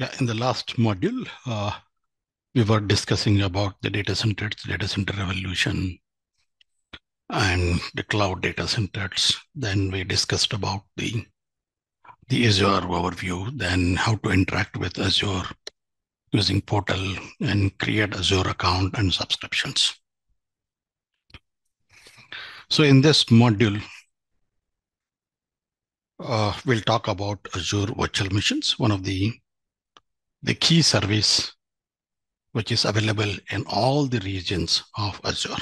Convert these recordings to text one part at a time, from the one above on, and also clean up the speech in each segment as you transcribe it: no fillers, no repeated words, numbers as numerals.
Yeah, in the last module, we were discussing about the data center revolution, and the cloud data centers. Then we discussed about the Azure overview, then how to interact with Azure using portal and create Azure account and subscriptions. So in this module, we'll talk about Azure Virtual Machines, one of the key service which is available in all the regions of Azure.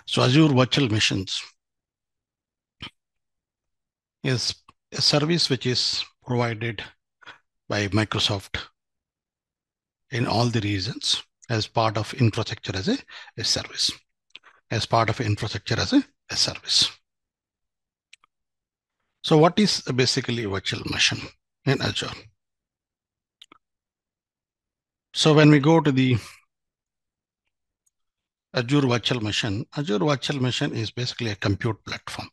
So Azure Virtual Machines is a service which is provided by Microsoft in all the regions as part of infrastructure as a service, as part of infrastructure as a service. So what is basically a virtual machine in Azure? So when we go to the Azure Virtual Machine is basically a compute platform.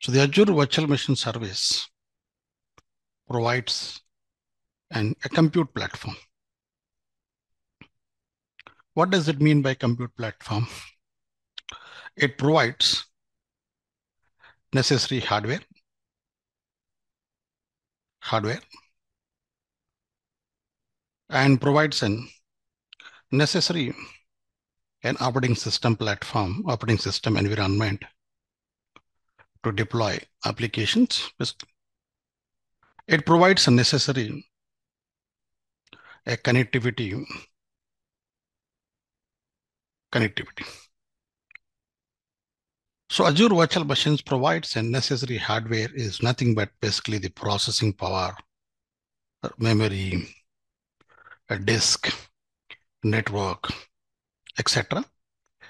So the Azure Virtual Machine service provides a compute platform. What does it mean by compute platform? It provides necessary hardware, and provides an necessary an operating system environment to deploy applications. It provides a necessary connectivity. So Azure Virtual Machines provides a necessary hardware is nothing but basically the processing power, memory, a disk, network, etc.,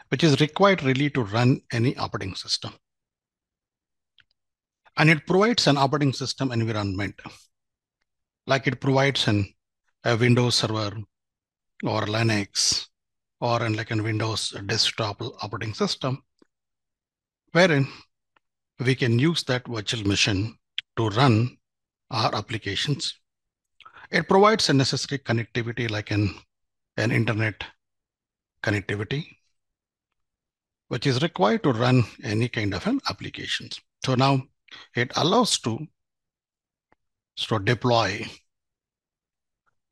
which is required really to run any operating system. And it provides an operating system environment, like it provides a Windows server or Linux or like a Windows desktop operating system, wherein we can use that virtual machine to run our applications. It provides a necessary connectivity like an internet connectivity, which is required to run any kind of an applications. So now it allows to deploy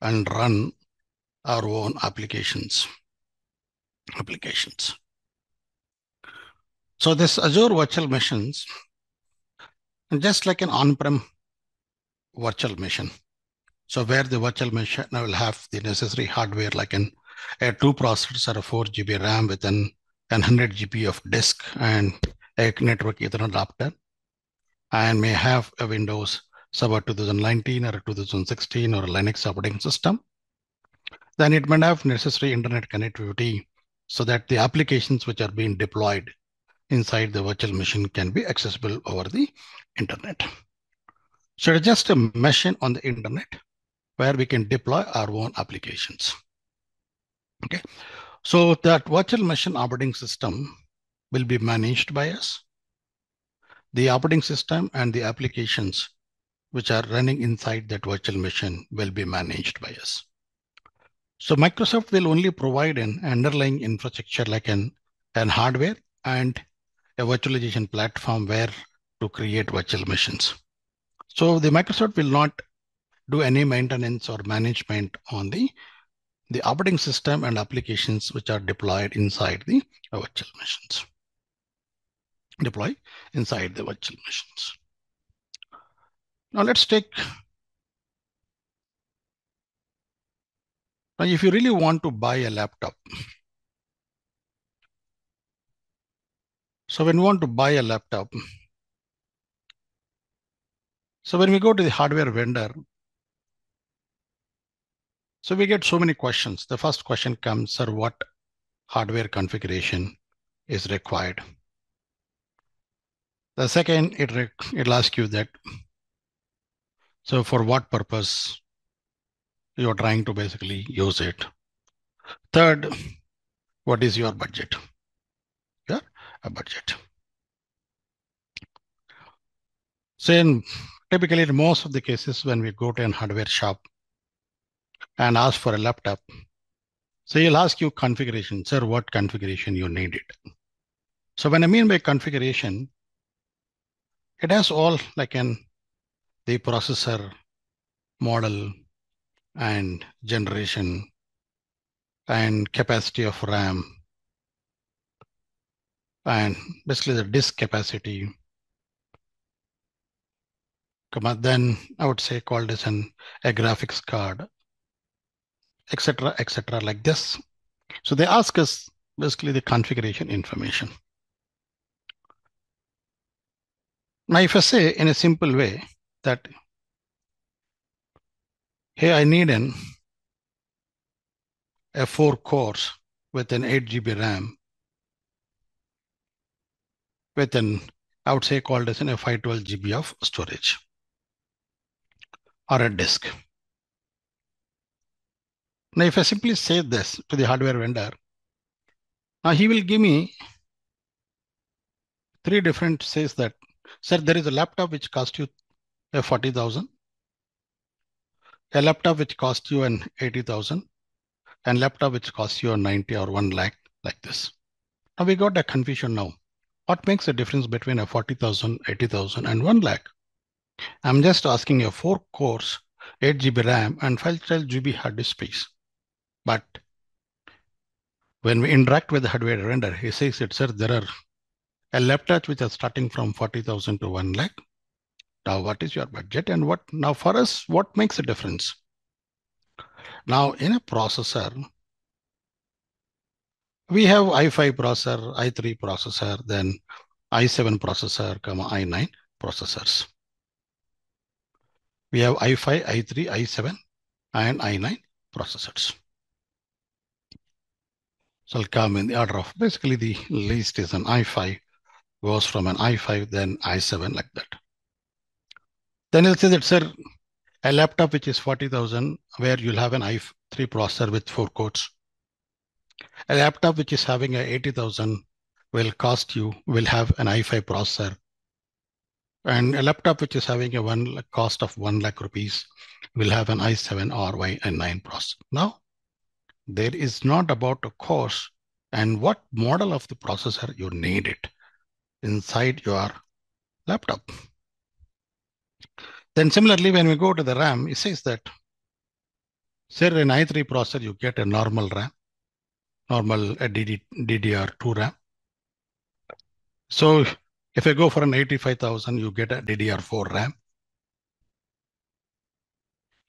and run our own applications. So this Azure Virtual Machines, just like an on-prem virtual machine. So where the virtual machine will have the necessary hardware like a 2 processors or a 4 GB RAM with an 100 GB of disk and a network Ethernet adapter, and may have a Windows Server 2019 or 2016 or a Linux operating system. Then it may have necessary internet connectivity so that the applications which are being deployed inside the virtual machine can be accessible over the internet. So it's just a machine on the internet where we can deploy our own applications. Okay, so that virtual machine operating system will be managed by us. The operating system and the applications which are running inside that virtual machine will be managed by us. So Microsoft will only provide an underlying infrastructure like an hardware and a virtualization platform where to create virtual machines. So the Microsoft will not do any maintenance or management on the operating system and applications which are deployed inside the virtual machines. Now let's take, now if you really want to buy a laptop, so when we want to buy a laptop, so when we go to the hardware vendor, so we get so many questions. The first question comes, sir, what hardware configuration is required? The second, it'll ask you that, so for what purpose you're trying to basically use it. Third, what is your budget? A budget. So Typically, in most of the cases, when we go to an hardware shop and ask for a laptop, so he'll ask you configuration, sir, what configuration you need it. So when I mean by configuration, it has all like the processor, model, and generation, and capacity of RAM, and basically the disk capacity. Then I would say called as a graphics card, etc., like this. So they ask us basically the configuration information. Now, if I say in a simple way that, hey, I need a 4 cores with an 8 GB RAM with I would say called as a 512 GB of storage or a disk. Now, if I simply say this to the hardware vendor, now he will give me 3 different says that, sir, there is a laptop which cost you a 40,000, a laptop which cost you an 80,000, and laptop which costs you a 90 or 1 lakh, like this. Now we got a confusion now. What makes the difference between a 40,000, 80,000 and 1 lakh? I'm just asking a 4 cores, 8 GB RAM and 512 GB hard disk space. But when we interact with the hardware vendor, he says it, sir, there are a laptop which are starting from 40,000 to 1 lakh. Now, what is your budget and what now for us, what makes a difference? Now, in a processor, we have i5 processor, i3 processor, then i7 processor, i9 processors. We have i5, i3, i7, and i9 processors. So I'll come in the order of basically the least is an i5, goes from an i5, then i7, like that. Then he'll say that, sir, a laptop which is 40,000, where you'll have an i3 processor with 4 cores. A laptop which is having a 80,000 will have an i5 processor. And a laptop which is having a cost of 1 lakh rupees will have an i7 or i9 processor. Now, there is not about a course and what model of the processor you need it inside your laptop. Then similarly, when we go to the RAM, it says that, say in i3 processor, you get a normal RAM, normal DDR2 RAM. So if I go for an 85,000, you get a DDR4 RAM.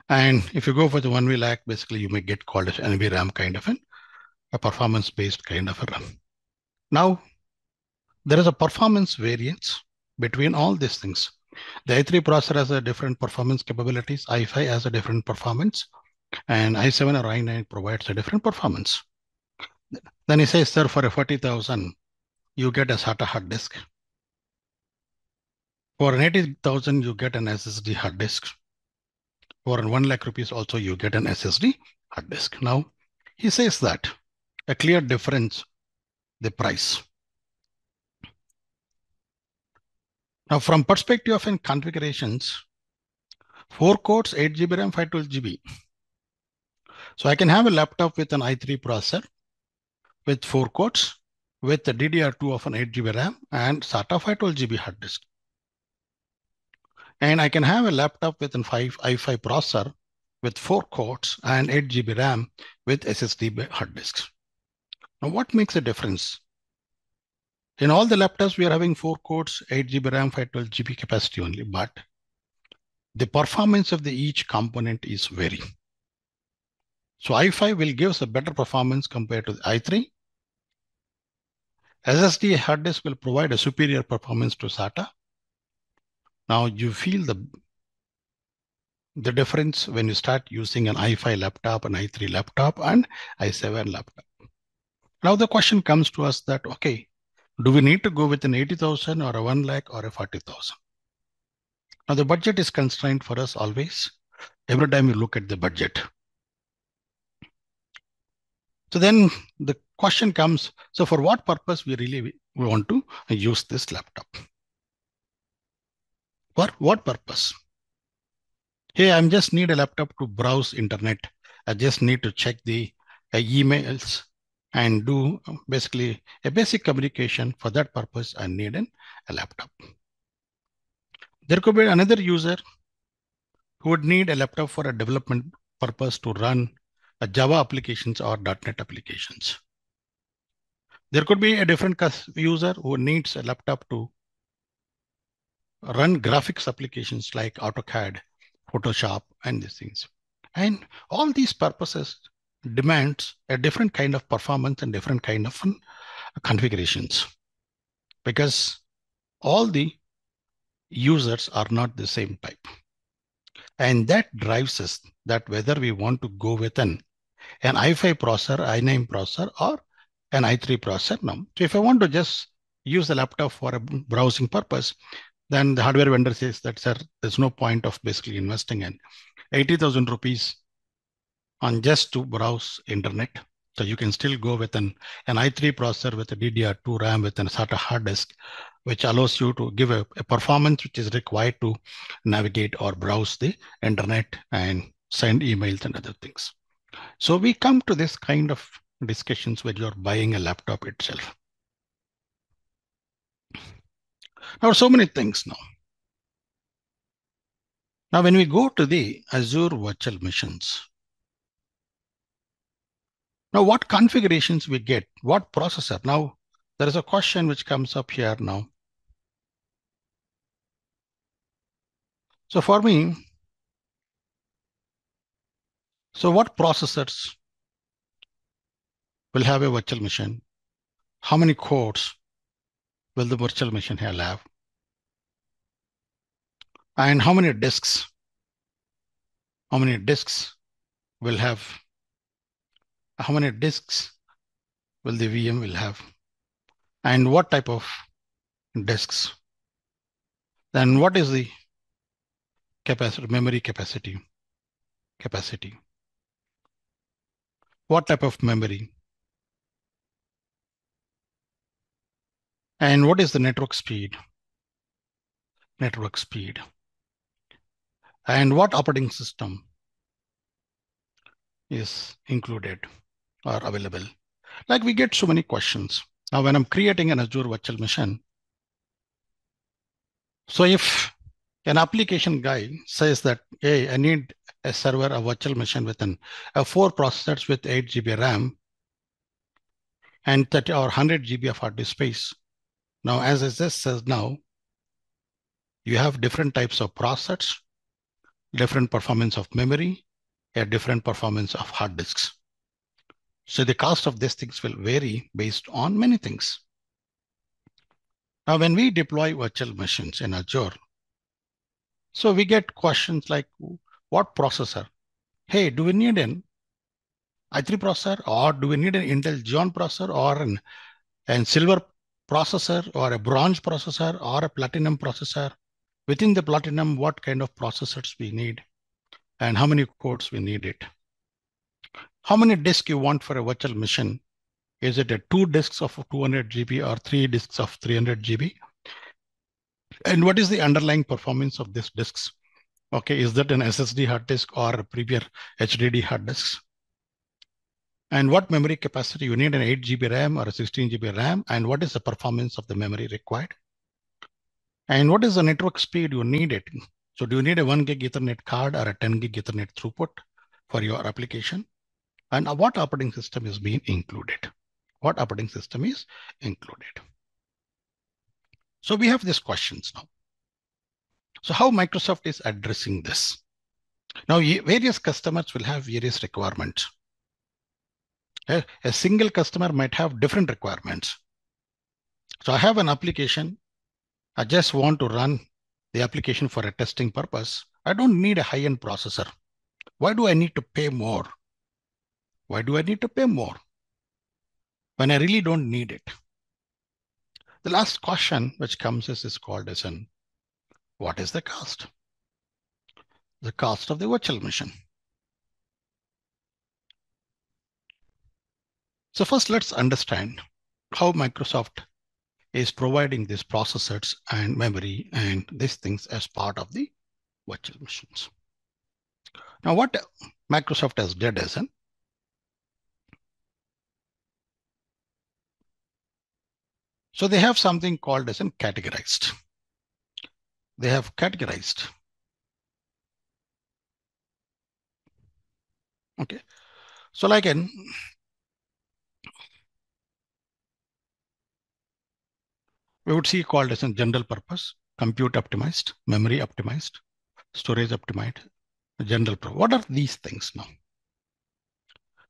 And if you go for the 1 lakh, basically you may get called as NVRAM kind of a performance-based kind of a RAM. Now, there is a performance variance between all these things. The i3 processor has a different performance capabilities, i5 has a different performance, and i7 or i9 provides a different performance. Then he says, sir, for a 40,000, you get a SATA hard disk. For an 80,000, you get an SSD hard disk. For 1 lakh rupees also, you get an SSD hard disk. Now, he says that a clear difference, the price. Now, from perspective of in configurations, 4 cores, 8 GB RAM, 512 GB. So I can have a laptop with an i3 processor with 4 cores with the DDR2 of an 8 GB RAM and SATA 512 GB hard disk. And I can have a laptop with an i5 processor with 4 cores and 8 GB RAM with SSD hard disks. Now, what makes a difference? In all the laptops, we are having 4 cores, 8 GB RAM, 512 GB capacity only, but the performance of each component is varying. So i5 will give us a better performance compared to the i3. SSD hard disk will provide a superior performance to SATA. Now you feel the difference when you start using an i5 laptop, an i3 laptop, and i7 laptop. Now the question comes to us that, okay, do we need to go with an 80,000 or a 1 lakh or a 40,000? Now the budget is constrained for us always. Every time we look at the budget. So then the question comes, so for what purpose we want to use this laptop? For what purpose? Hey, I just need a laptop to browse internet. I just need to check the emails and do basically a basic communication. For that purpose, I need a laptop. There could be another user who would need a laptop for a development purpose to run a Java applications or .NET applications. There could be a different user who needs a laptop to run graphics applications like AutoCAD, Photoshop, and these things. And all these purposes demands a different kind of performance and different kind of configurations, because all the users are not the same type. And that drives us that whether we want to go with an i5 processor, i9 processor, or an i3 processor now. So if I want to just use the laptop for a browsing purpose, then the hardware vendor says that, sir, there's no point of basically investing in 80,000 rupees on just to browse internet. So you can still go with an i3 processor with a DDR2 RAM with a SATA hard disk, which allows you to give a performance which is required to navigate or browse the internet and send emails and other things. So we come to this kind of discussions when you're buying a laptop itself. Now, so many things now. Now, when we go to the Azure Virtual Machines, now what configurations we get, what processor? Now, there is a question which comes up here now. So for me, so what processors will have a virtual machine? How many cores will the virtual machine have? And how many disks? How many disks will have? How many disks will the VM will have? And what type of disks? Then what is the capacity, memory capacity? What type of memory? And what is the network speed? Network speed. And what operating system is included or available? Like we get so many questions. Now, when I'm creating an Azure virtual machine, so if an application guy says that, hey, I need a server, a virtual machine with a 4 processors with 8 GB RAM and 30 or 100 GB of hard disk space. Now, as it says now, you have different types of processors, different performance of memory, a different performance of hard disks. So the cost of these things will vary based on many things. Now, when we deploy virtual machines in Azure, so we get questions like, what processor? Hey, do we need an i3 processor, or do we need an Intel Xeon processor, or an silver processor, or a bronze processor, or a platinum processor? Within the platinum, what kind of processors we need, and how many cores we need it? How many disks you want for a virtual machine? Is it a 2 disks of 200 GB or 3 disks of 300 GB? And what is the underlying performance of these disks? Okay, is that an SSD hard disk or a premier HDD hard disk? And what memory capacity? You need an 8 GB RAM or a 16 GB RAM? And what is the performance of the memory required? And what is the network speed you need it? So do you need a 1 gig Ethernet card or a 10 gig Ethernet throughput for your application? And what operating system is being included? What operating system is included? So we have these questions now. So how Microsoft is addressing this? Now, various customers will have various requirements. A single customer might have different requirements. So I have an application. I just want to run the application for a testing purpose. I don't need a high-end processor. Why do I need to pay more? Why do I need to pay more when I really don't need it? The last question which comes is called as what is the cost? The cost of the virtual machine. So first, let's understand how Microsoft is providing these processors and memory and these things as part of the virtual machines. Now, what Microsoft has did is, so they have something called as categorized. They have categorized. Okay. So like we would see called as a general purpose, compute optimized, memory optimized, storage optimized, general purpose. What are these things now?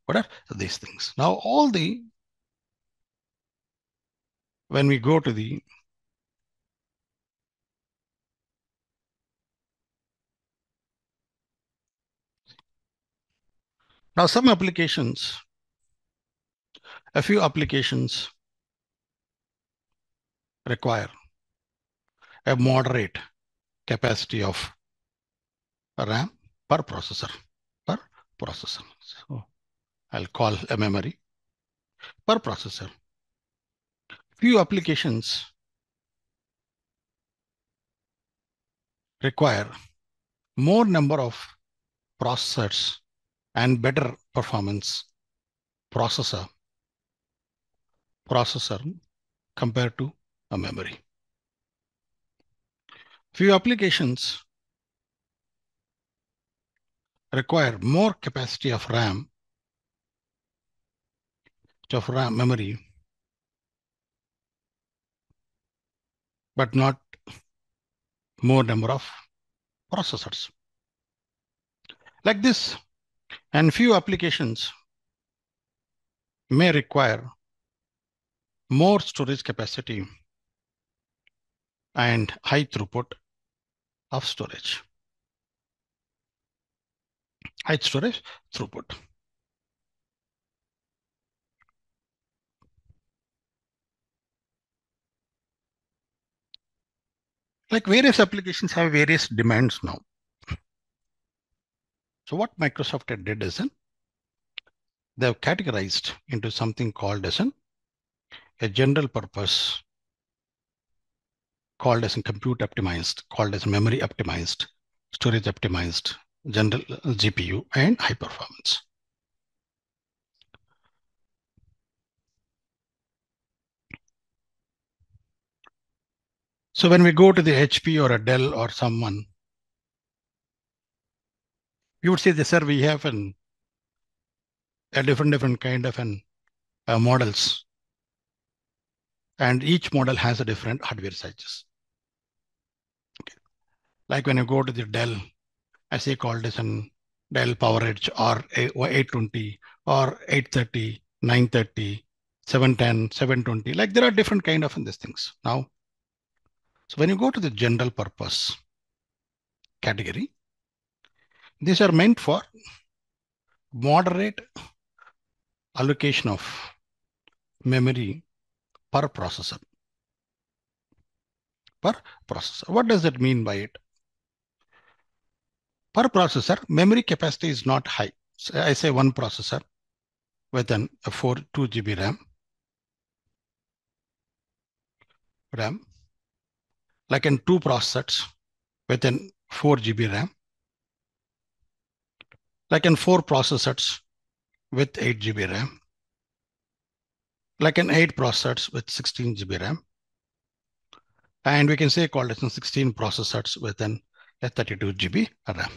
What are these things? Now, when we go to now some applications, a few applications require a moderate capacity of RAM per processor, per processor. So I'll call a memory per processor. Few applications require more number of processors and better performance processor compared to a memory. Few applications require more capacity of RAM memory, but not more number of processors. Like this, and few applications may require more storage capacity and high throughput of storage. High storage throughput. Like various applications have various demands now. So what Microsoft did is they have categorized into something called as a general purpose, called as compute optimized, called as memory optimized, storage optimized, general GPU, and high performance. So when we go to the HP or a Dell or someone, you would say, sir, we have a different kind of models, and each model has a different hardware sizes. Okay. Like when you go to the Dell, I say called as an Dell PowerEdge or 820 or 830, 930, 710, 720. Like there are different kind of these things. Now, so when you go to the general purpose category, these are meant for moderate allocation of memory per processor. Per processor. What does that mean by it? Per processor, memory capacity is not high. So I say one processor with a 2 GB RAM, like in two processors with 4 GB RAM, like in four processors with 8 GB RAM, like in 8 processors with 16 GB RAM, and we can say called as 16 processors with a 32 GB RAM.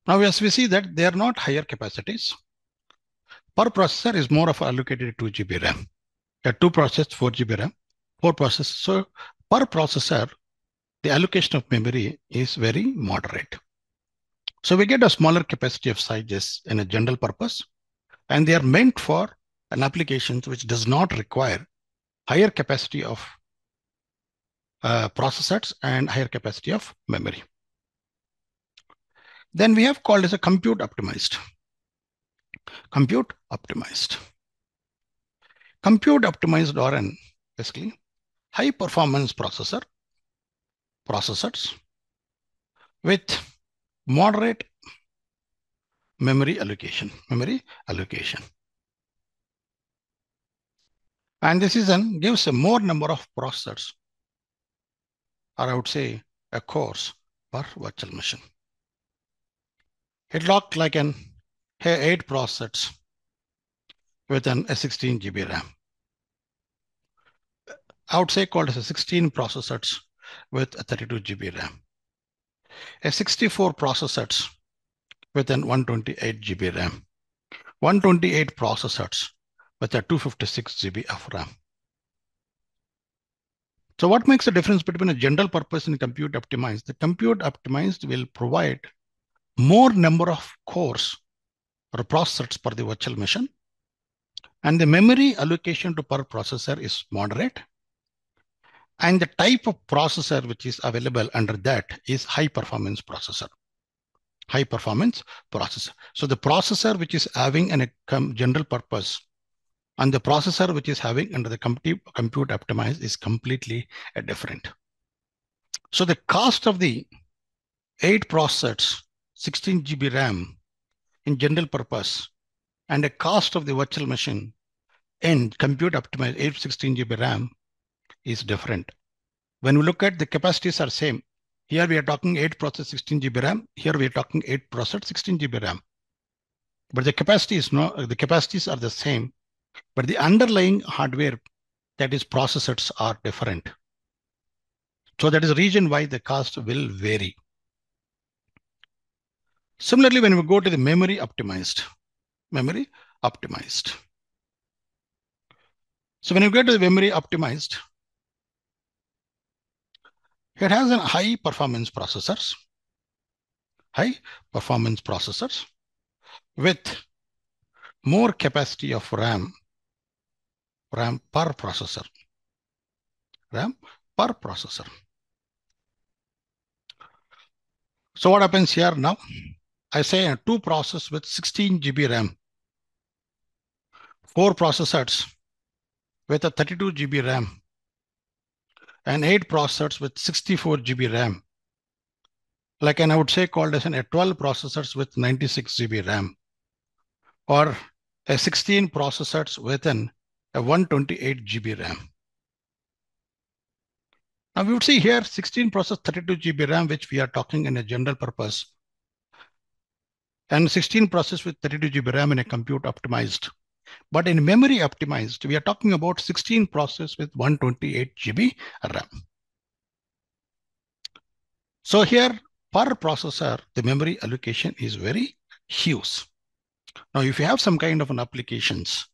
Now, as we see that they are not higher capacities, per processor is more of allocated 2 GB RAM. Two processors, 4 GB RAM, 4 processors. So per processor, the allocation of memory is very moderate. So we get a smaller capacity of sizes in a general purpose, and they are meant for an application which does not require higher capacity of processors and higher capacity of memory. Then we have called as a compute optimized. Compute optimized. Compute optimized or basically high performance processors with moderate memory allocation. And this gives a more number of processors or I would say a cores per virtual machine. It looked like an 8 processors with a 16 GB RAM. I would say called as a 16 processors with a 32 GB RAM. A 64 processors with an 128 GB RAM. 128 processors with a 256 GB of RAM. So what makes the difference between a general purpose and compute optimized? The compute optimized will provide more number of cores or processors per the virtual machine, and the memory allocation to per processor is moderate, and the type of processor which is available under that is high performance processor. High performance processor. So the processor which is having a general purpose and the processor which is having under the compute optimized is completely different. So the cost of the 8 processors, 16 GB RAM in general purpose, and the cost of the virtual machine in compute optimized 816 GB RAM is different. When we look at the capacities are same. Here we are talking 8 processor 16 GB RAM. Here we are talking 8 processor 16 GB RAM. But the capacity is not, the capacities are the same, but the underlying hardware, that is processors, are different. So that is the reason why the cost will vary. Similarly, when we go to the memory optimized. So when you get to the memory optimized, it has a high performance processors with more capacity of RAM per processor. So what happens here now? I say a 2 processors with 16 GB RAM, 4 processors with a 32 GB RAM, and 8 processors with 64 GB RAM. Like, and I would say called as a 12 processors with 96 GB RAM, or a 16 processors with a 128 GB RAM. Now we would see here 16 process 32 GB RAM, which we are talking in a general purpose, and 16 process with 32 GB RAM in a compute optimized. But in memory optimized, we are talking about 16 process with 128 GB RAM. So here per processor, the memory allocation is very huge. Now, if you have some kind of an applications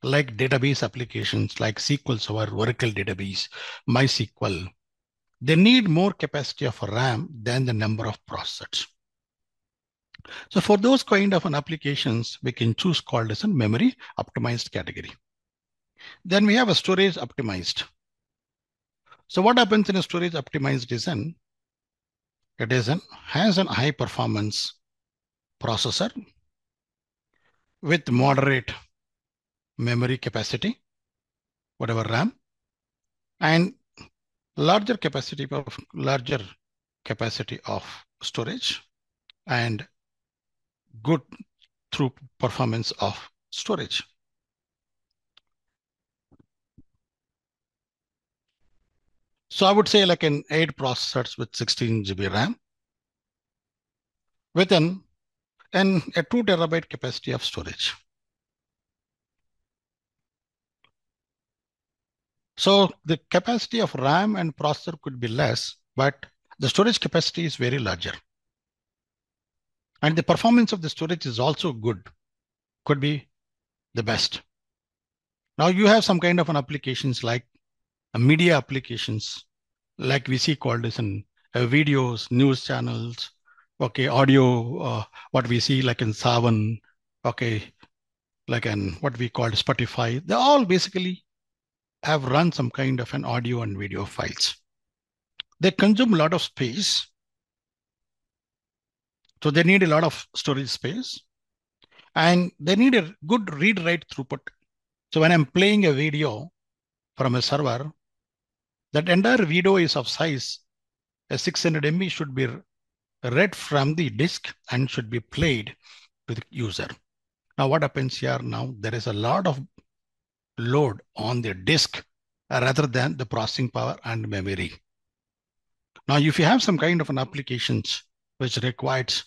like database applications like SQL Server, Oracle database, MySQL, they need more capacity of RAM than the number of processors. So for those kind of an applications, we can choose called as a memory optimized category. Then we have a storage optimized. So what happens in a storage optimized design? It has a high performance processor with moderate memory capacity, whatever RAM, and larger capacity of storage, and good through performance of storage. So I would say like an 8 processors with 16 GB RAM with a 2 terabyte capacity of storage. So the capacity of RAM and processor could be less, but the storage capacity is very larger. And the performance of the storage is also good, could be the best. Now you have some kind of an applications like media applications, like we see called as in videos, news channels, okay, audio, what we see like in Savan, okay, like in what we call Spotify. They all basically have run some kind of an audio and video files. They consume a lot of space. So they need a lot of storage space, and they need a good read-write throughput. So when I'm playing a video from a server, that entire video is of size, a 600 MB should be read from the disk and should be played to the user. Now what happens here now, there is a lot of load on the disk rather than the processing power and memory. Now, if you have some kind of an applications which requires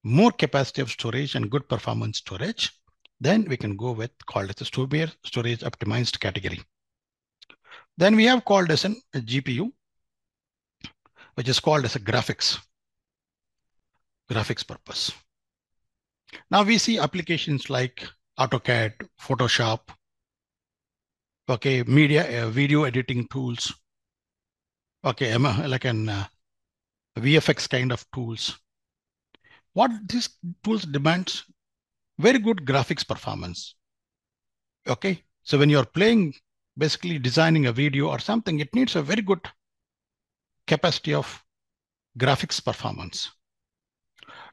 more capacity of storage and good performance storage, then we can go with called as a storage optimized category. Then we have called as a GPU, which is called as a graphics purpose. Now we see applications like AutoCAD, Photoshop, okay, media, video editing tools, okay, like an VFX kind of tools. What these tools demands very good graphics performance. Okay, so when you're playing, basically designing a video or something, it needs a very good capacity of graphics performance.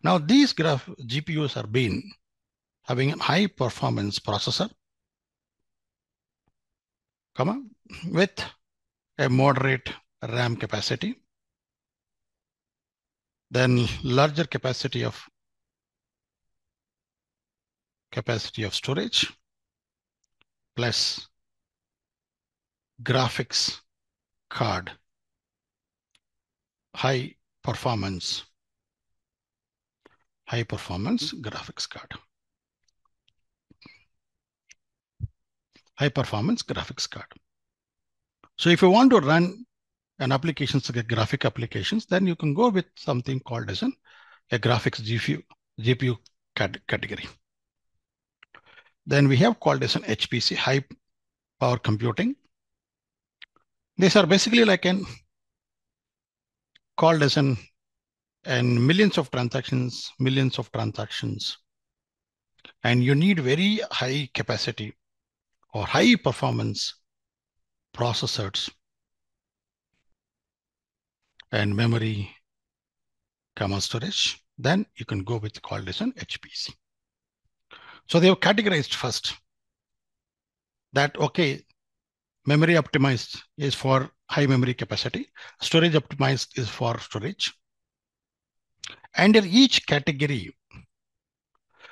Now these GPUs are being having a high performance processor, with a moderate RAM capacity, then larger capacity of storage, plus graphics card, high performance graphics card. So if you want to run an applications like graphic applications, then you can go with something called as a graphics GPU category. Then we have called as an HPC, high power computing. These are basically like called as and millions of transactions, and you need very high capacity or high performance processors and memory, storage. Then you can go with called as an HPC. So they have categorized first that, okay, memory optimized is for high memory capacity, storage optimized is for storage. Under each category,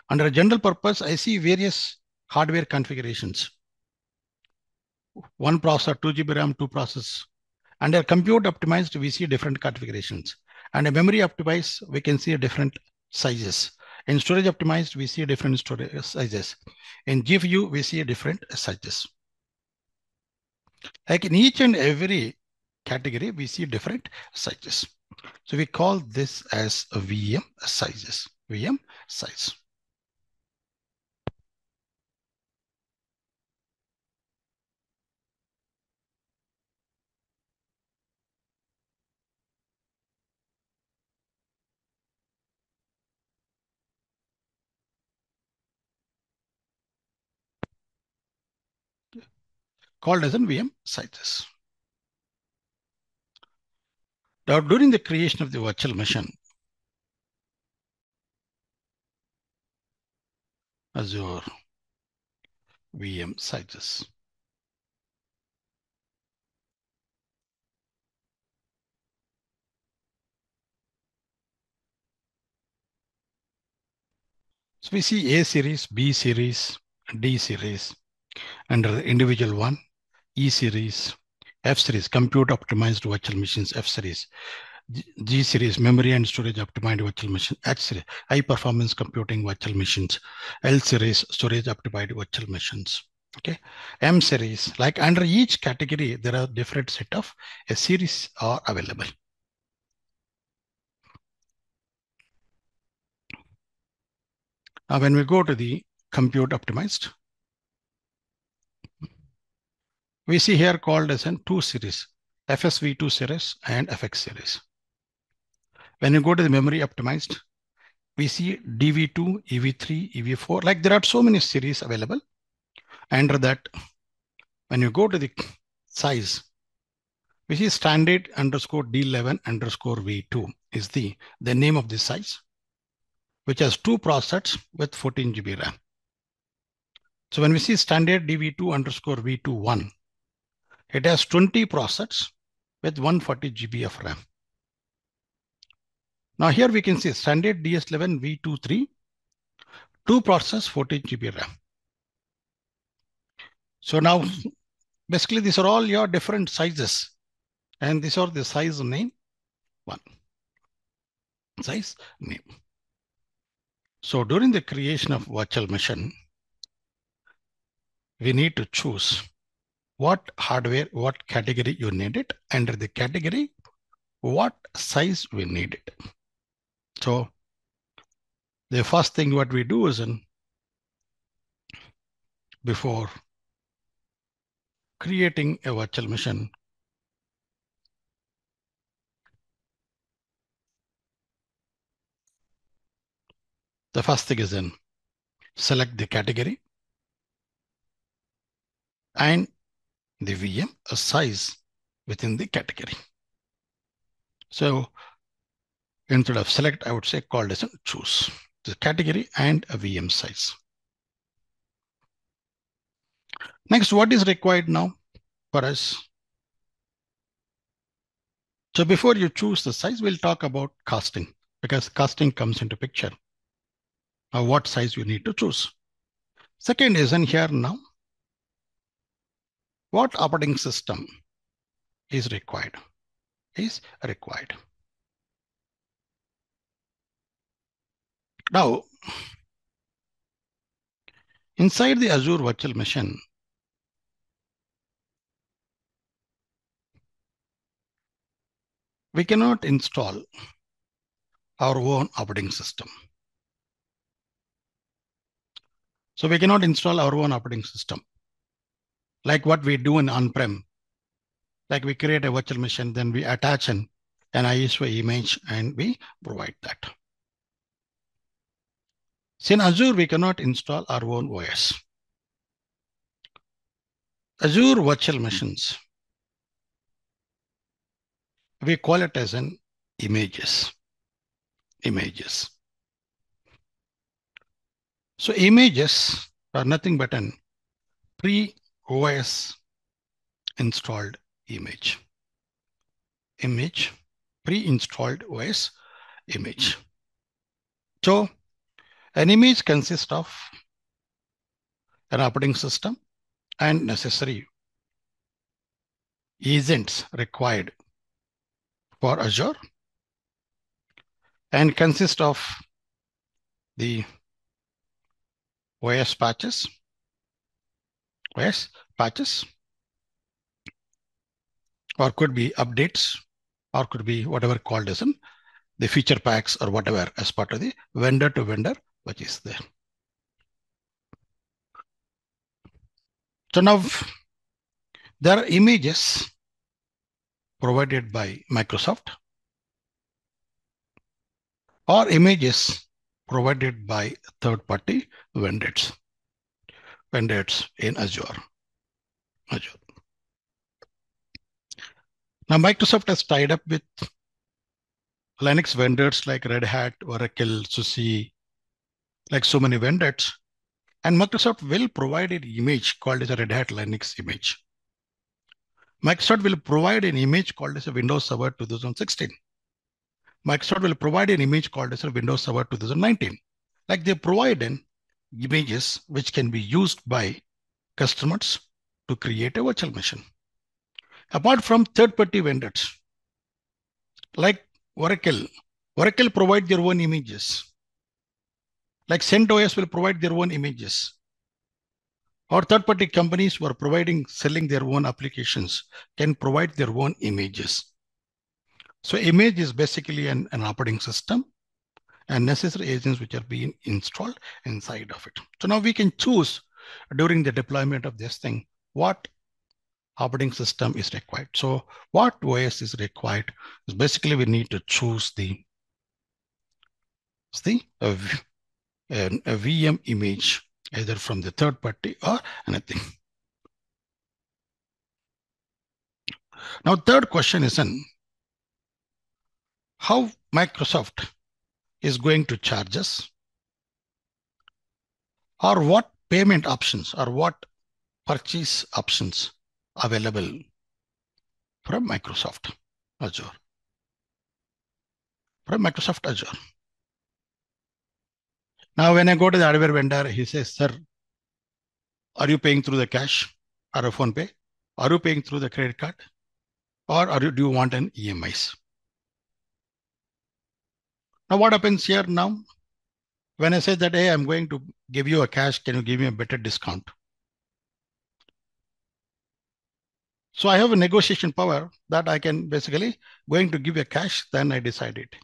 under a general purpose, I see various hardware configurations. One processor, 2 GB RAM, 2 processors. Under compute optimized, we see different configurations. And a memory optimized, we can see different sizes. In storage optimized, we see different storage sizes. In GPU, we see different sizes. Like in each and every category, we see different sizes. So we call this as a VM sizes, VM size. Called as in VM sizes. Now, during the creation of the virtual machine, Azure VM sizes. So we see A series, B series, D series, under the individual one, E series, F series, compute optimized virtual machines, F series, G series, memory and storage optimized virtual machine, H series, high performance computing virtual machines, L series, storage optimized virtual machines. Okay, M series, like under each category, there are different set of a series are available. Now, when we go to the compute optimized, we see here called as in 2 series, FSV2 series and FX series. When you go to the memory optimized, we see DV2, EV3, EV4, like there are so many series available. Under that, when you go to the size, we see standard underscore D11 underscore V2 is the name of the size, which has 2 processors with 14 GB RAM. So when we see standard DV2 underscore V21, it has 20 processors with 140 GB of RAM. Now here we can see standard DS11 V23, 2 processors, 14 GB RAM. So now basically these are all your different sizes, and these are the size name one. Size name. So during the creation of virtual machine, we need to choose what hardware, what category you need it, under the category, what size we need it. So the first thing what we do is before creating a virtual machine, the first thing is select the category and the VM size within the category. So instead of select, I would say call as choose the category and a VM size. Next, what is required now for us? So before you choose the size, we'll talk about casting, because casting comes into picture of what size you need to choose. Second is in here now, what operating system is required? Now, inside the Azure Virtual Machine, we cannot install our own operating system. So we cannot install our own operating system. Like what we do in on-prem, like we create a virtual machine, then we attach an ISO image and we provide that. So in Azure, we cannot install our own OS. Azure virtual machines, we call it as an images. So images are nothing but an pre-OS installed image. Pre-installed OS image. So an image consists of an operating system and necessary agents required for Azure, and consists of the OS patches, or could be updates, or could be whatever called as the feature packs or whatever as part of the vendor to vendor, which is there. So now there are images provided by Microsoft or images provided by third-party vendors in Azure. Now Microsoft has tied up with Linux vendors like Red Hat, Oracle, SUSE, like so many vendors. And Microsoft will provide an image called as a Red Hat Linux image. Microsoft will provide an image called as a Windows Server 2016. Microsoft will provide an image called as a Windows Server 2019. Like they provide images which can be used by customers to create a virtual machine. Apart from third-party vendors, like Oracle provide their own images. Like CentOS will provide their own images. Or third-party companies who are selling their own applications can provide their own images. So image is basically an operating system and necessary agents which are being installed inside of it. So now we can choose during the deployment of this thing, what operating system is required. So what OS is required is basically we need to choose a VM image, either from the third party or anything. Now, third question is how Microsoft is going to charge us, or what payment options or what purchase options available from Microsoft Azure. Now, when I go to the hardware vendor, he says, sir, are you paying through the cash or a phone pay? Are you paying through the credit card? Or do you want an EMIs? Now what happens here now? When I say that, hey, I'm going to give you a cash, can you give me a better discount? So I have a negotiation power that I can basically going to give a cash, then I decide it.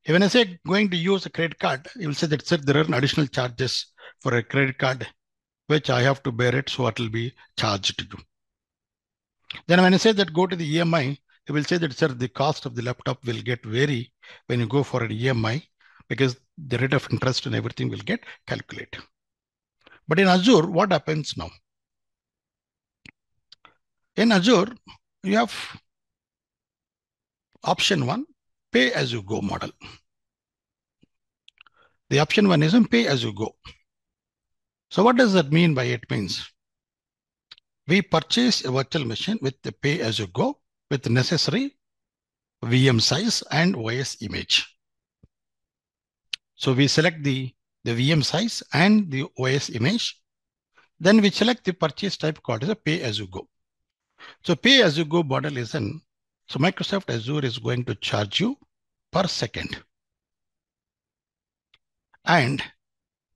When I say going to use a credit card, you will say that, sir, there are additional charges for a credit card, which I have to bear it, so it will be charged to you. Then when I say that go to the EMI, you will say that, sir, the cost of the laptop will get vary when you go for an EMI because the rate of interest and everything will get calculated. But in Azure, what happens now? In Azure, you have option one, pay as you go model. The option one is pay as you go. So what does that mean by it? Means we purchase a virtual machine with the pay as you go with the necessary VM size and OS image. So we select the VM size and the OS image. Then we select the purchase type called as a pay as you go. So pay as you go model is in, so Microsoft Azure is going to charge you per second. And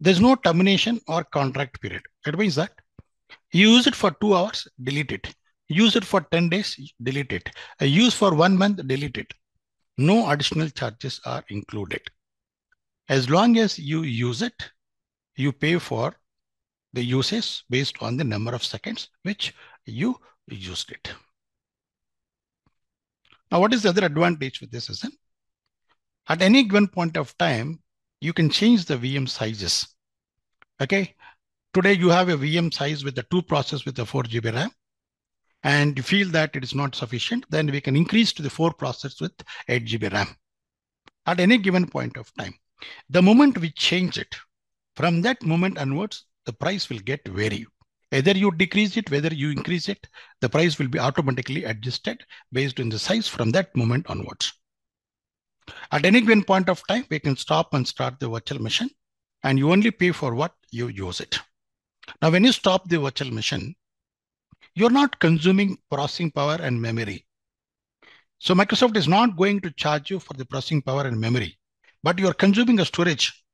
there's no termination or contract period. It means that you use it for 2 hours, delete it. Use it for 10 days, delete it. Use for 1 month, delete it. No additional charges are included. As long as you use it, you pay for the usage based on the number of seconds which you used it. Now, what is the other advantage with this is at any given point of time, you can change the VM sizes. Okay. Today you have a VM size with the 2 process with the 4 GB RAM, and you feel that it is not sufficient, then we can increase to the 4 process with 8 GB RAM at any given point of time. The moment we change it, from that moment onwards, the price will get vary. Either you decrease it, whether you increase it, the price will be automatically adjusted based on the size from that moment onwards. At any given point of time, we can stop and start the virtual machine, and you only pay for what you use it. Now, when you stop the virtual machine, you're not consuming processing power and memory. So Microsoft is not going to charge you for the processing power and memory, but you're consuming a storage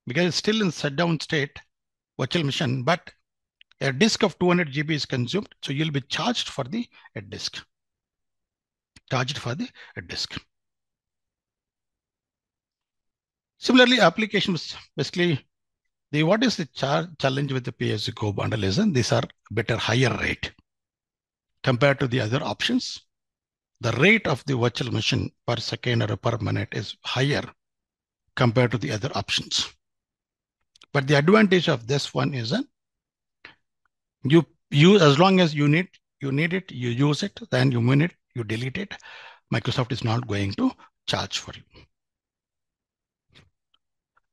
because it's still in shutdown state, virtual machine, but a disk of 200 GB is consumed. So you'll be charged for the disk. Charged for the disk. Similarly, applications, basically, what is the challenge with the pay-as-you-go bundle is these are better higher rate compared to the other options. The rate of the virtual machine per second or per minute is higher compared to the other options. But the advantage of this one is you use as long as you need it, you use it, then you win it, you delete it. Microsoft is not going to charge for you.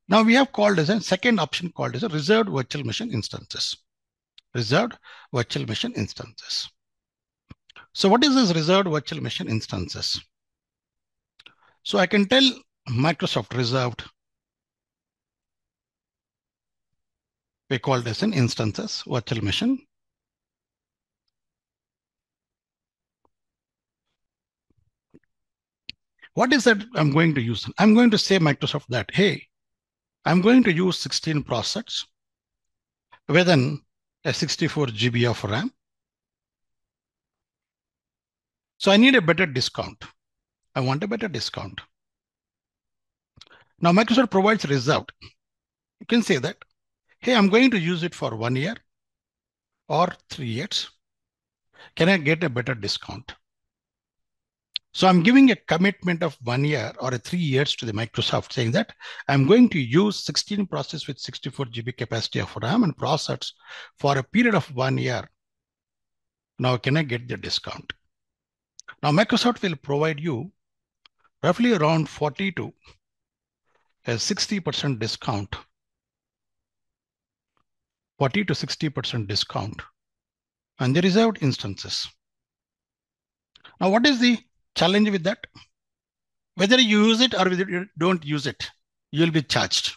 Now we have called as a second option called as a reserved virtual machine instances. Reserved virtual machine instances. So what is this reserved virtual machine instances? So I can tell Microsoft reserved, we call this an instances virtual machine. What is that I'm going to use? I'm going to say Microsoft that, hey, I'm going to use 16 processors within a 64 GB of RAM. So I need a better discount. I want a better discount. Now Microsoft provides reserved. You can say that, hey, I'm going to use it for 1 year or 3 years. Can I get a better discount? So I'm giving a commitment of 1 year or 3 years to the Microsoft saying that I'm going to use 16 process with 64 GB capacity of RAM and processors for a period of 1 year. Now, can I get the discount? Now, Microsoft will provide you roughly around 40 to a 60% discount, 40 to 60% discount on the reserved instances. Now, what is the challenge with that? Whether you use it or whether you don't use it, you'll be charged.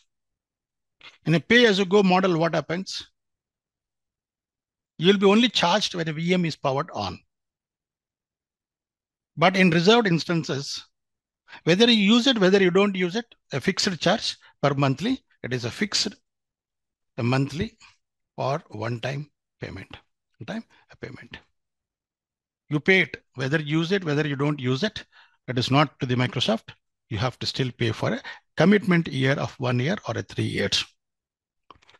In a pay-as-you-go model, what happens? You'll be only charged when a VM is powered on. But in reserved instances, Whether you use it, whether you don't use it, a fixed charge per monthly, it is a fixed a monthly or one-time payment. One-time payment. You pay it, whether you use it, whether you don't use it. It is not to the Microsoft. You have to still pay for a commitment year of 1 year or a 3 years.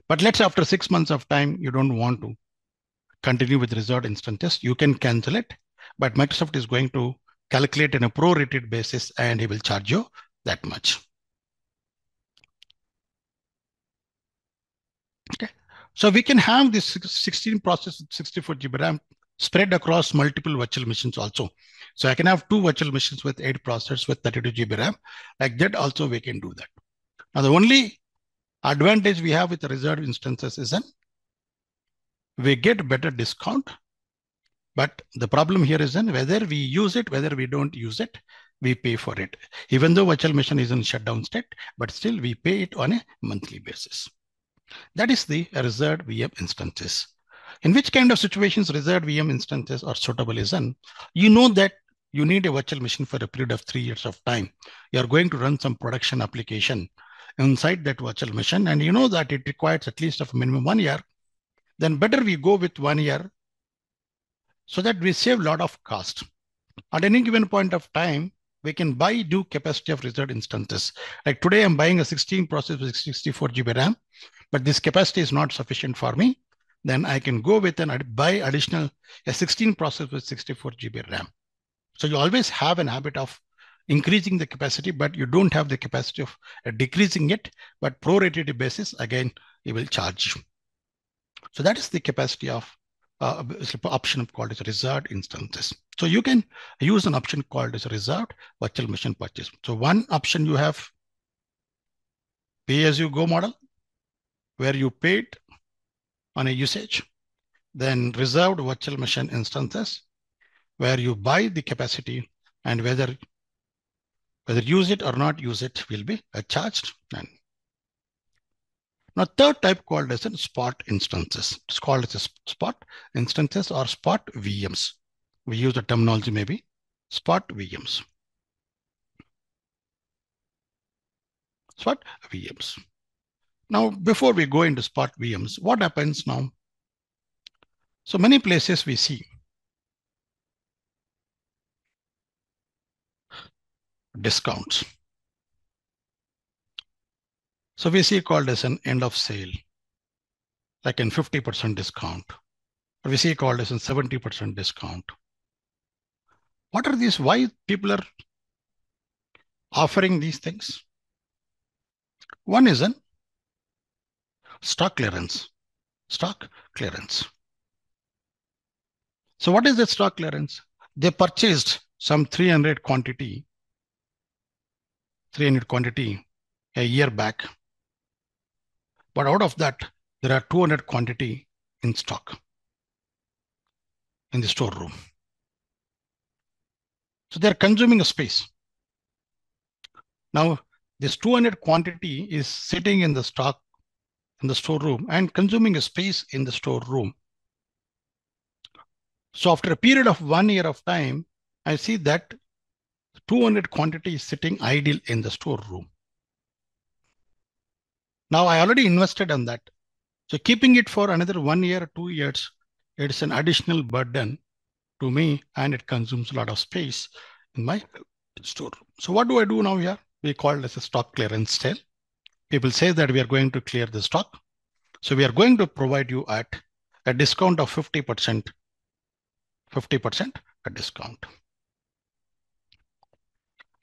But let's say after 6 months of time, you don't want to continue with reserved instances, you can cancel it. But Microsoft is going to calculate in a prorated basis and he will charge you that much. Okay. So we can have this 16 process with 64 GB RAM spread across multiple virtual machines also. So I can have 2 virtual machines with 8 processors with 32 GB RAM. Like that also we can do that. Now the only advantage we have with the reserved instances is that we get better discount. But the problem here is then whether we use it, whether we don't use it, we pay for it. Even though virtual machine is in shutdown state, but still we pay it on a monthly basis. That is the reserved VM instances. In which kind of situations reserved VM instances are suitable is then you know that you need a virtual machine for a period of 3 years of time. You are going to run some production application inside that virtual machine, and you know that it requires at least of minimum 1 year. Then better we go with 1 year so that we save a lot of cost. At any given point of time, we can buy new capacity of reserved instances. Like today, I'm buying a 16 process with 64 GB RAM, but this capacity is not sufficient for me. Then I can go with and buy additional a 16 process with 64 GB RAM. So you always have an habit of increasing the capacity, but you don't have the capacity of decreasing it. But prorated basis, again, it will charge you. So that is the capacity of option called as reserved instances. So you can use an option called as a reserved virtual machine purchase. So one option you have pay as you go model, where you paid on a usage, then reserved virtual machine instances, where you buy the capacity and whether use it or not use it will be charged. And now third type called as spot instances. It's called as spot instances or spot VMs. We use the terminology maybe spot VMs. Spot VMs. Now, before we go into spot VMs, what happens now? So many places we see discounts. So we see called as an end of sale, like in 50% discount. Or we see called as a 70% discount. What are these? Why people are offering these things? One is an stock clearance. Stock clearance. So what is the stock clearance? They purchased some 300 quantity a year back. But out of that, there are 200 quantity in stock in the storeroom. So they're consuming a space. Now, this 200 quantity is sitting in the stock in the storeroom and consuming a space in the storeroom. So after a period of 1 year of time, I see that 200 quantity is sitting idle in the storeroom. Now I already invested on that. So keeping it for another 1 year, 2 years, it's an additional burden to me and it consumes a lot of space in my storeroom. So what do I do now here? We call it as a stock clearance sale. People say that we are going to clear the stock. So we are going to provide you at a discount of 50%, 50% a discount.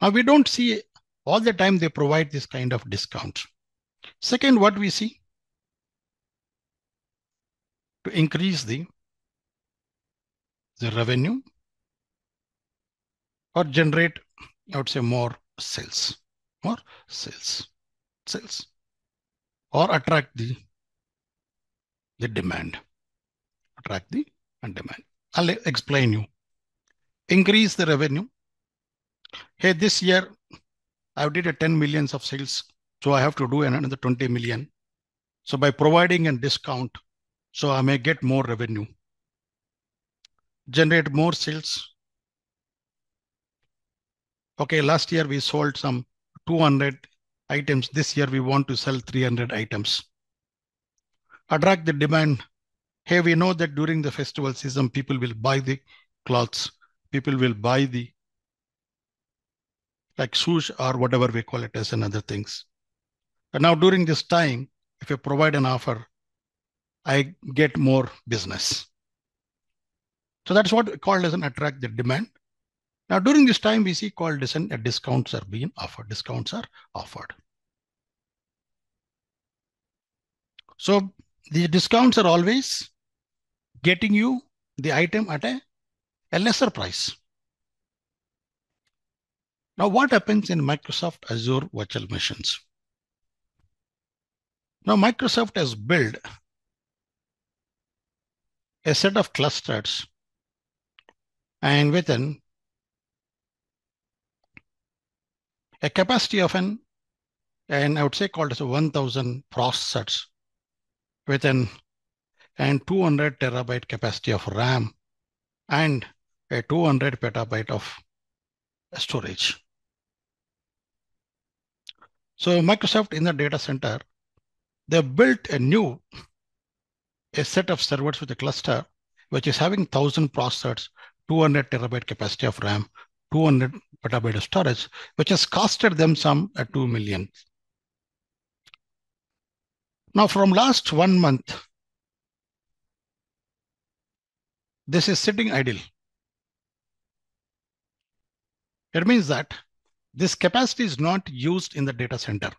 Now we don't see all the time they provide this kind of discount. Second, what we see to increase the revenue or generate, I would say, more sales, or attract the demand, demand. I'll explain you. Increase the revenue. Hey, this year I did a 10 millions of sales, so I have to do another 20 million. So by providing a discount, so I may get more revenue, generate more sales, Okay, last year we sold some 200 items. This year we want to sell 300 items. Attract the demand. Hey, we know that during the festival season, people will buy the clothes. People will buy the like swoosh or whatever we call it as and other things. And now during this time, if you provide an offer, I get more business. So that's what we called as an attract the demand. Now during this time, we see called as discounts are being offered. Discounts are offered. So the discounts are always getting you the item at a lesser price. Now what happens in Microsoft Azure Virtual Machines? Now Microsoft has built a set of clusters and within a capacity of and I would say called as 1000 processors within and 200 terabyte capacity of RAM and a 200 petabyte of storage. So Microsoft in the data center, they built a set of servers with a cluster which is having 1000 processors, 200 terabyte capacity of RAM, 200 petabyte of storage, which has costed them some 2 million. Now from last 1 month, this is sitting idle. It means that this capacity is not used in the data center.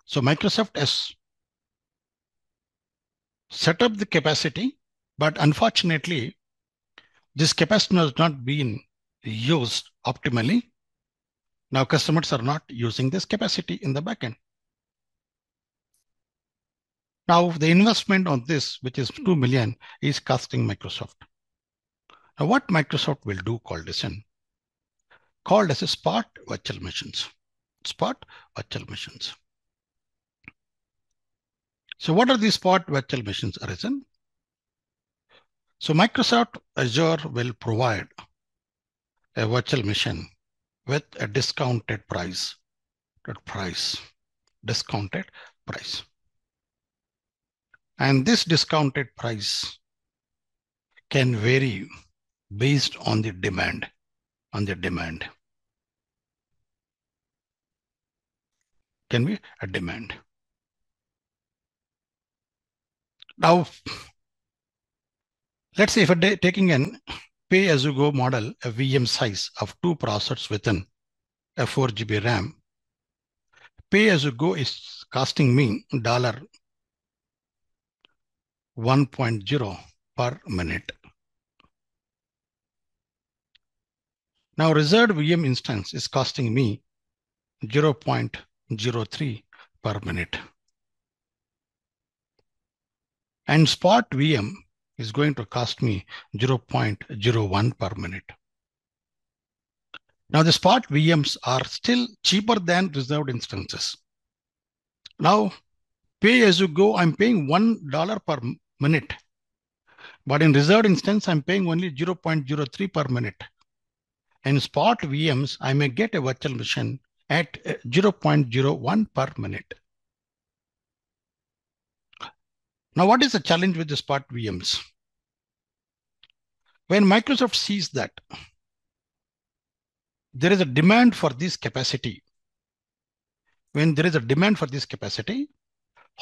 So Microsoft has set up the capacity, but unfortunately, this capacity has not been used optimally. Now customers are not using this capacity in the backend. Now the investment on this, which is 2 million, is costing Microsoft. Now what Microsoft will do called as a spot virtual machines. Spot virtual machines. So what are these spot virtual machines, Arisen? So Microsoft Azure will provide a virtual machine with a discounted price. Discounted price. And this discounted price can vary based on the demand. Can be a demand. Now, let's say if I'm taking an pay-as-you-go model, a VM size of 2 processors within a 4 GB RAM, pay-as-you-go is costing me $1.0 per minute. Now, reserved VM instance is costing me 0.03 per minute. And spot VM is going to cost me 0.01 per minute. Now the spot VMs are still cheaper than reserved instances. Now pay as you go, I'm paying $1 per minute. But in reserved instance, I'm paying only 0.03 per minute. In spot VMs, I may get a virtual machine at 0.01 per minute. Now, what is the challenge with the spot VMs? When Microsoft sees that there is a demand for this capacity,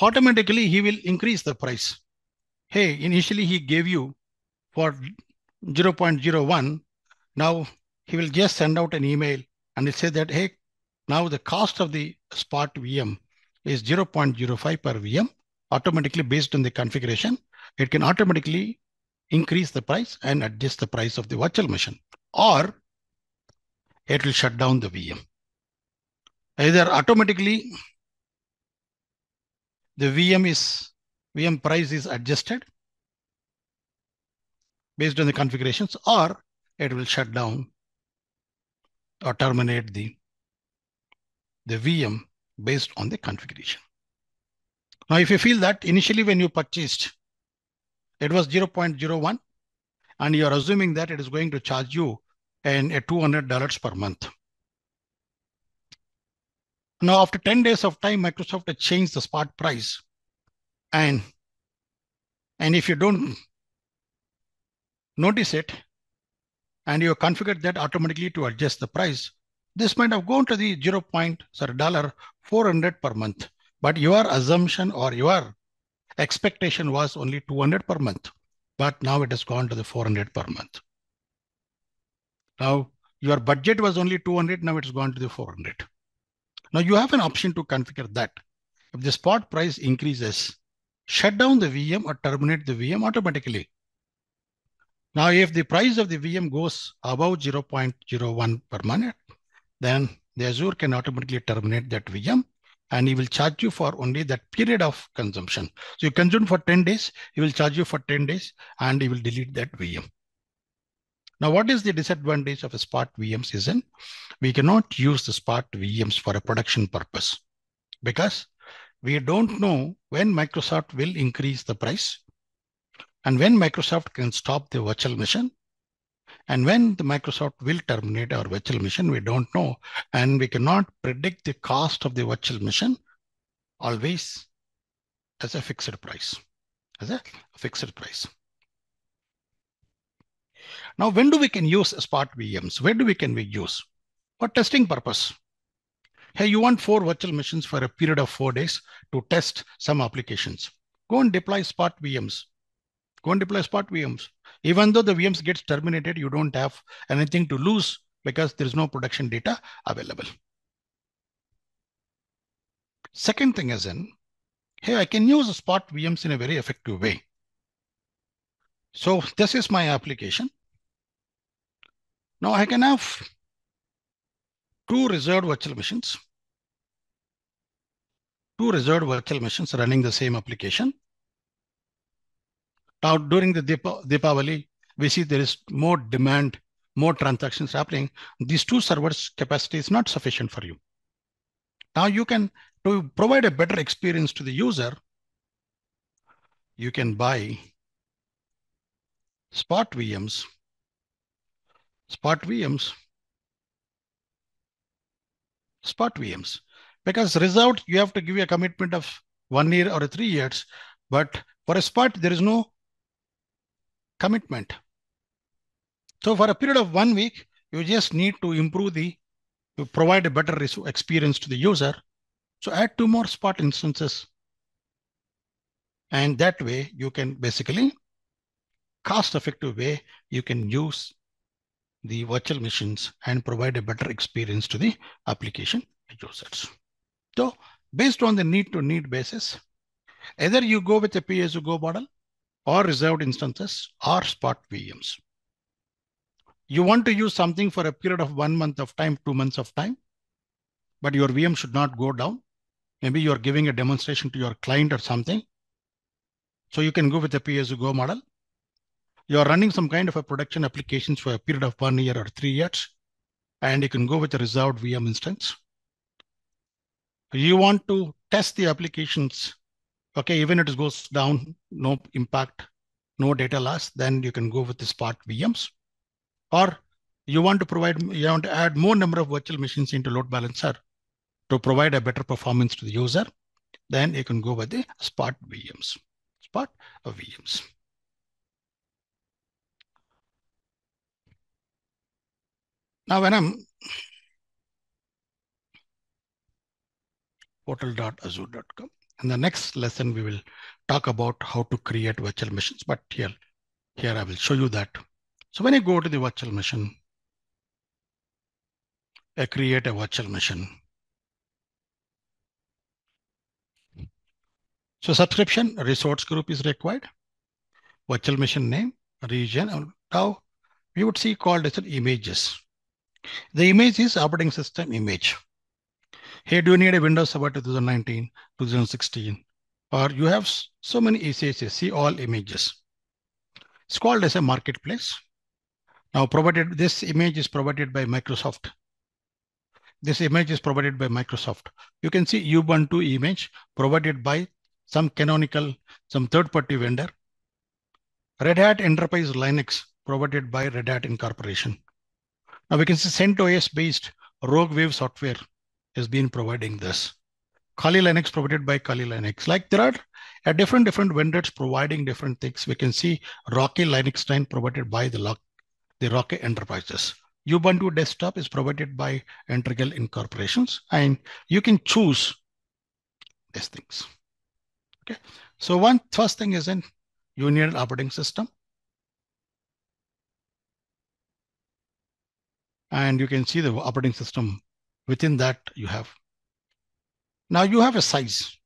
automatically he will increase the price. Hey, initially he gave you for 0.01. Now he will just send out an email and it says that, hey, now the cost of the spot VM is 0.05 per VM. Automatically based on the configuration, it can automatically increase the price and adjust the price of the virtual machine, or it will shut down the VM. Either automatically the VM price is adjusted based on the configurations, or it will shut down or terminate the VM based on the configuration. Now, if you feel that initially when you purchased, it was 0.01, and you're assuming that it is going to charge you a $200 per month. Now, after 10 days of time, Microsoft has changed the spot price. And if you don't notice it, and you configure that automatically to adjust the price, this might have gone to the dollar 400 per month. But your assumption or your expectation was only 200 per month. But now it has gone to the 400 per month. Now your budget was only 200. Now it's gone to the 400. Now you have an option to configure that. If the spot price increases, shut down the VM or terminate the VM automatically. Now, if the price of the VM goes above 0.01 per minute, then the Azure can automatically terminate that VM and he will charge you for only that period of consumption. So you consume for 10 days, he will charge you for 10 days and he will delete that VM. Now, what is the disadvantage of a spot VM season? We cannot use the spot VMs for a production purpose because we don't know when Microsoft will increase the price and when Microsoft can stop the virtual machine. And when the Microsoft will terminate our virtual machine, we don't know. And we cannot predict the cost of the virtual machine always as a fixed price, as a fixed price. Now, when do we can use spot VMs? Where do we can we use? For testing purpose. Hey, you want 4 virtual machines for a period of 4 days to test some applications. Go and deploy spot VMs. Go and deploy spot VMs. Even though the VMs gets terminated, you don't have anything to lose because there is no production data available. Second thing is hey, I can use spot VMs in a very effective way. So this is my application. Now I can have 2 reserved virtual machines. 2 reserved virtual machines running the same application. Now during the Deepavali, we see there is more demand, more transactions happening. These 2 servers capacity is not sufficient for you. Now you can, to provide a better experience to the user, you can buy spot VMs, because reserved, you have to give you a commitment of 1 year or 3 years. But for a spot, there is no commitment. So for a period of 1 week, you just need to to provide a better experience to the user. So add 2 more spot instances. And that way you can basically cost-effective way, you can use the virtual machines and provide a better experience to the application users. So based on the need-to-need basis, either you go with a pay-as-you-go model or reserved instances or spot VMs. You want to use something for a period of 1 month of time, 2 months of time, but your VM should not go down. Maybe you're giving a demonstration to your client or something. So you can go with a pay-as-you-go model. You're running some kind of a production applications for a period of 1 year or 3 years, and you can go with a reserved VM instance. You want to test the applications, okay, even if it goes down, no impact, no data loss, then you can go with the spot VMs. Or you want to add more number of virtual machines into load balancer to provide a better performance to the user, then you can go with the spot VMs. Spot VMs. Now when I'm portal.azure.com, in the next lesson, we will talk about how to create virtual machines, but here I will show you that. So when you go to the virtual machine, I create a virtual machine. So subscription resource group is required. Virtual machine name, region. Now we would see called as images. The image is operating system image. Here, do you need a Windows Server 2019, 2016, or you have so many ECHs, see all images. It's called as a marketplace. Now this image is provided by Microsoft. This image is provided by Microsoft. You can see Ubuntu image provided by some canonical, some third-party vendor. Red Hat Enterprise Linux provided by Red Hat Incorporation. Now we can see CentOS based Rogue Wave software has been providing this. Kali Linux provided by Kali Linux. Like there are different vendors providing different things. We can see Rocky Linux 9 provided by the Rocky Enterprises. Ubuntu Desktop is provided by Integral Incorporations, and you can choose these things. Okay. So first thing is in Union operating system. And you can see the operating system. Within that you have. Now you have a size.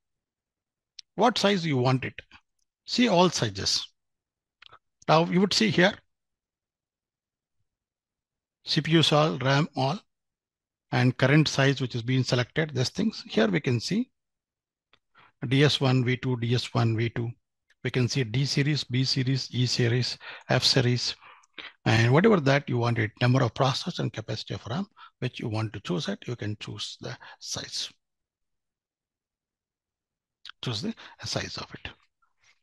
What size you want it? See all sizes. Now you would see here, CPUs all, RAM all, and current size which is being selected, these things. Here we can see DS1, V2, DS1, V2. We can see D series, B series, E series, F series, and whatever that you want it, number of processors and capacity of RAM, which you want to choose it, you can choose the size. Choose the size of it.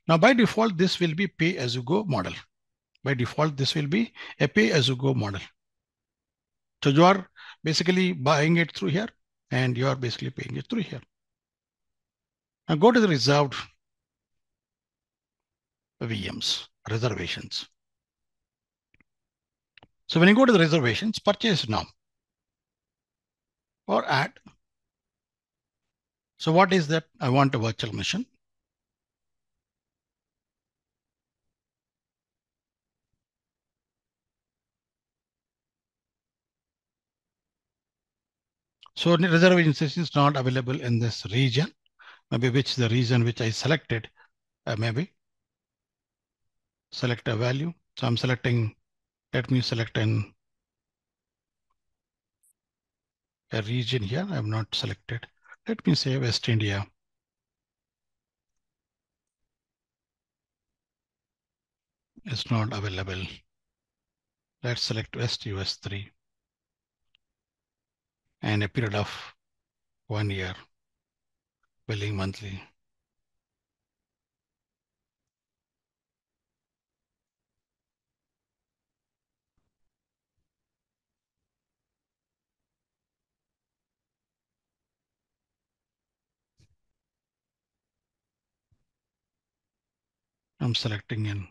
Now by default, this will be pay-as-you-go model. By default, this will be a pay-as-you-go model. So you are basically buying it through here, and you are basically paying it through here. Now go to the reserved VMs, reservations. So when you go to the reservations, purchase now or add. So what is that? I want a virtual machine. So the reservation is not available in this region. Maybe which the region which I selected, maybe select a value. So I'm selecting, let me select a region here. I have not selected. Let me say West India. It's not available. Let's select West US 3 and a period of 1 year, billing monthly. I'm selecting in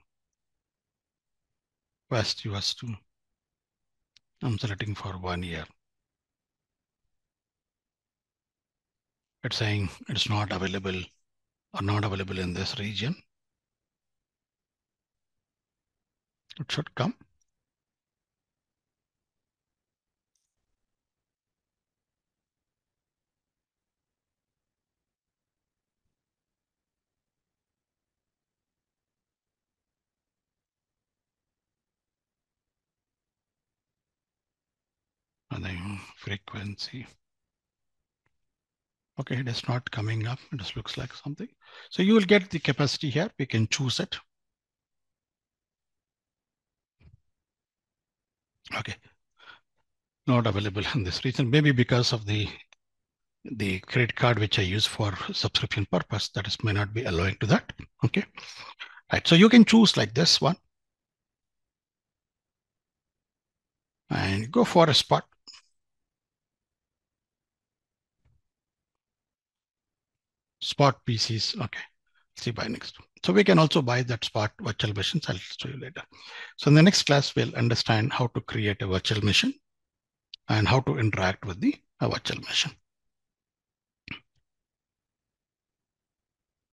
West US 2. I'm selecting for 1 year. It's saying it's not available or not available in this region. It should come. And then frequency. Okay, it is not coming up. It just looks like something. So you will get the capacity here. We can choose it. Okay. Not available in this region, maybe because of the credit card which I use for subscription purpose, that is may not be allowing to that. Okay. Right. So you can choose like this one and go for a spot. Spot PCs. Okay. See by next. So we can also buy that spot virtual machines. I'll show you later. So in the next class, we'll understand how to create a virtual machine and how to interact with the virtual machine.